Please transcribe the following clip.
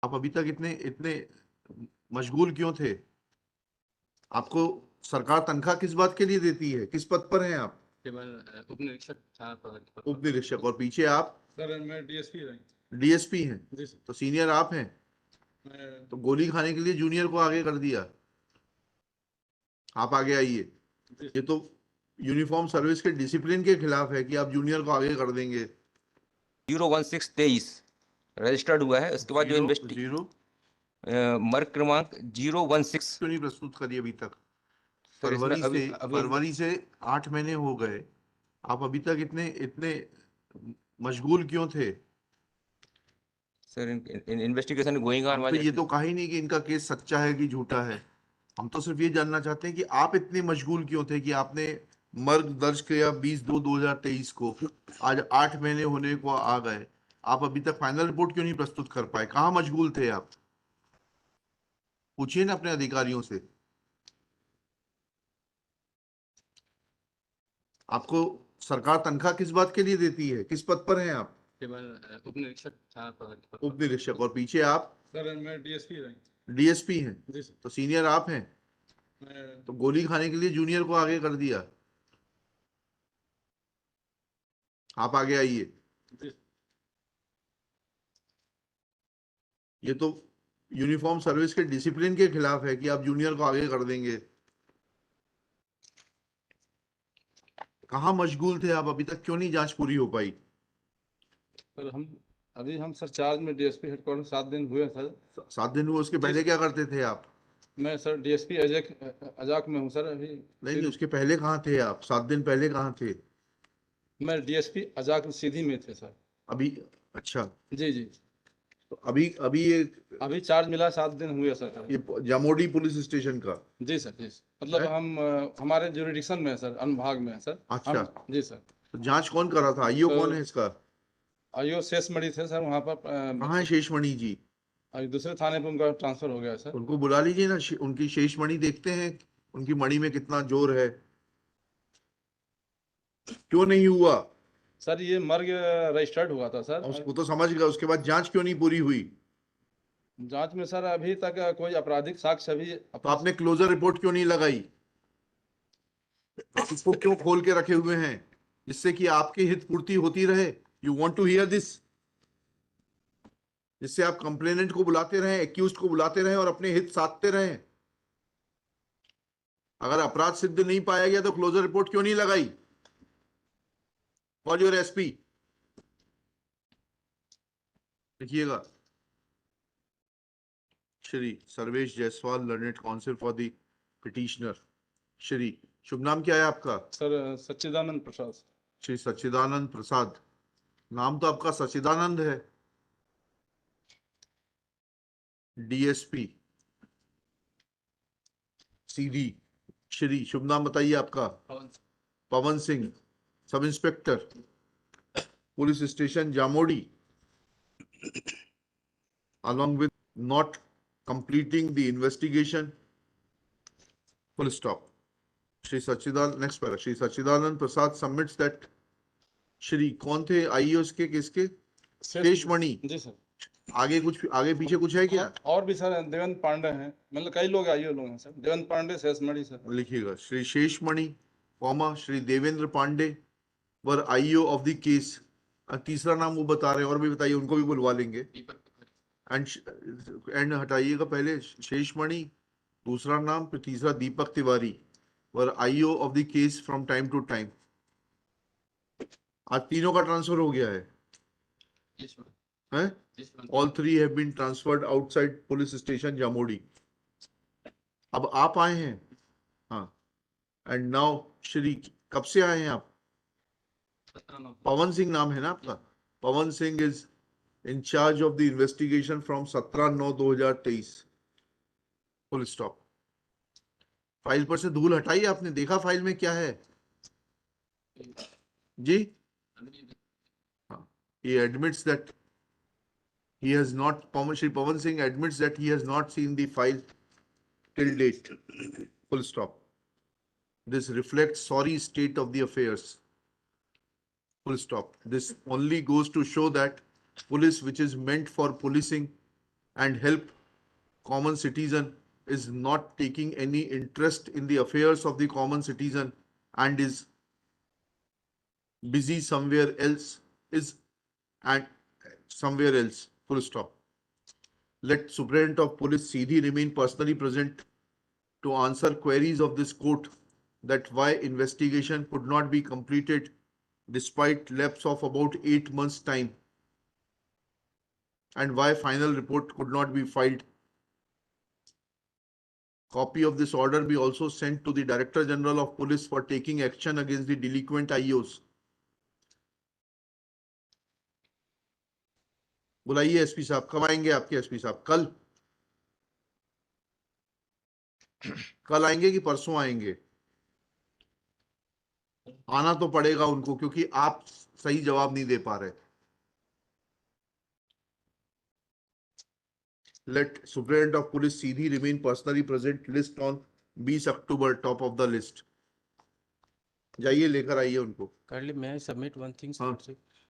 आप अभी तक इतने इतने मशगूल क्यों थे? आपको सरकार तनख्वाह किस बात के लिए देती है? किस पद पर हैं आप? उप निरीक्षक उप निरीक्षक। और पीछे आप? सर मैं डीएसपी डीएसपी हैं। जी सर। तो सीनियर आप हैं, मैं तो गोली खाने के लिए जूनियर को आगे कर दिया। आप आगे आइए। ये तो यूनिफॉर्म सर्विस के डिसिप्लिन के खिलाफ है कि आप जूनियर को आगे कर देंगे। 01623 रजिस्टर्ड हुआ है। उसके बाद जो जीरो मर्ग क्रमांक 016 क्यों नहीं प्रस्तुत करी अभी तक? सर, इसमें फरवरी से 8 महीने हो गए, आप अभी तक इतने इतने मशगूल क्यों थे? Sir investigation going on. तो ये तो कहा ही नहीं कि इनका केस सच्चा है कि झूठा है। हम तो सिर्फ ये जानना चाहते हैं कि आप इतने मशगूल क्यों थे कि आपने मर्ग दर्ज किया 20/2/2023 को। आज 8 महीने होने को आ गए, आप अभी तक फाइनल रिपोर्ट क्यों नहीं प्रस्तुत कर पाए? कहाँ मशगूल थे आप? पूछिए ना अपने अधिकारियों से। आपको सरकार तनख्वाह किस बात के लिए देती है? किस पद पर हैं आप? उप निरीक्षक उप निरीक्षक। और पीछे आप? सर मैं डीएसपी डीएसपी हैं। जी सर। तो सीनियर आप हैं, मैं तो गोली खाने के लिए जूनियर को आगे कर दिया। आप आगे आइए। ये तो यूनिफॉर्म सर्विस के डिसिप्लिन के खिलाफ है कि आप जूनियर को आगे कर देंगे। कहाँ मशगूल थे आप? अभी तक क्यों नहीं जांच पूरी हो पाई? सर हम सर चार्ज में डीएसपी हेडक्वार्टर 7 दिन हुए सर। 7 दिन हुए, उसके पहले क्या करते थे आप? मैं सर डीएसपी अजाक में हूँ सर अभी। नहीं, उसके पहले कहाँ थे आप? 7 दिन पहले कहाँ थे? मैं डीएसपी अजाक सीधी में थे सर अभी? अच्छा, जी जी। तो अभी ये अभी चार्ज मिला 7 दिन हुए सर। ये जामोडी पुलिस स्टेशन का? जी सर जी। मतलब है? हमारे जुरिडिक्शन में है सर, अनुभाग में है सर। अच्छा। जी सर। तो जांच कौन कर रहा था? आईओ तो कौन है इसका? आईओ शेषमणि थे सर वहाँ पर। कहाँ है शेषमणि जी? अभी दूसरे थाने पर उनका ट्रांसफर हो गया है सर। उनको बुला लीजिए ना, उनकी शेषमणि देखते हैं उनकी मणि में कितना जोर है। क्यों नहीं हुआ? सर ये मर्ग रजिस्टर्ड हुआ था सर। उसको तो समझ गया, उसके बाद जांच क्यों नहीं पूरी हुई? जांच में सर अभी तक कोई आपराधिक साक्ष्य अभी तो आपने क्लोजर रिपोर्ट क्यों नहीं लगाई? आप इसको क्यों खोल के रखे हुए हैं? जिससे कि आपकी हित पूर्ति होती रहे। You want to hear this? जिससे आप कंप्लेनेंट को बुलाते रहें, एक्यूज्ड को बुलाते रहें और अपने हित साधते रहें। अगर अपराध सिद्ध नहीं पाया गया तो क्लोजर रिपोर्ट क्यों नहीं लगाई? Call your SP. लिखिएगा, Shri Sarvesh Jaiswal, learned counsel for the petitioner. Shri, शुभ नाम क्या है आपका? सर सच्चिदानंद प्रसाद। श्री सच्चिदानंद प्रसाद। नाम तो आपका सच्चिदानंद है। DSP CD. श्री, शुभ नाम बताइए आपका? Pawan Singh, sub inspector, police station Jamodi, along with not completing the investigation, full stop. Shri Sachidanand, next para, Shri Sachidanand Prasad submits that Shri कौन थे आईओएस के किसके? शेषमणि जी सर। आगे कुछ, आगे पीछे कुछ है क्या? और भी सर देवेंद्र पांडे हैं, मतलब कई लोग आईओ लोग हैं सर। देवेंद्र पांडे, शेषमणि सर। लिखिएगा, Shri Sheshmani comma Shri Devendra Pandey were IO of the case. तीसरा नाम वो बता रहे हैं, और भी बताइए, उनको भी बुलवा लेंगे। एंड हटाइएगा पहले शेषमणि, दूसरा नाम, फिर तीसरा Deepak Tiwari were IO of the case from time to time. आज तीनों का ट्रांसफर हो गया है? All 3 have been transferred outside police station Jamodi. अब आप आए हैं। हाँ, एंड नाउ श्री, कब से आए हैं आप? पवन सिंह नाम है ना आपका? Pawan Singh is in charge of the investigation from 17/9/2023। Full stop. File पर से धूल हटाई आपने? देखा फाइल में क्या है जी? He admits that he has not, Shri Pawan Singh admits that he has not seen the file till date। Full stop। This reflects sorry state of the affairs। Full stop। This only goes to show that police, which is meant for policing, and help common citizen is not taking any interest in the affairs of the common citizen and is busy somewhere else, is and somewhere else, full stop. Let Superintendent of Police Seedhi remain personally present to answer queries of this court that why investigation could not be completed despite lapse of about 8 months' time, and why final report could not be filed. Copy of this order be also sent to the Director General of Police for taking action against the delinquent IOs. बुलाइए SP साहब, कब आएंगे आपके SP साहब? कल आएंगे कि परसों आएंगे? आना तो पड़ेगा उनको, क्योंकि आप सही जवाब नहीं दे पा रहे. Let Superintendent of Police Seedhi remain personally present. List on 20 October, top of the list. जाइए लेकर आइए उनको. Kindly, may I submit one thing, हाँ. sir?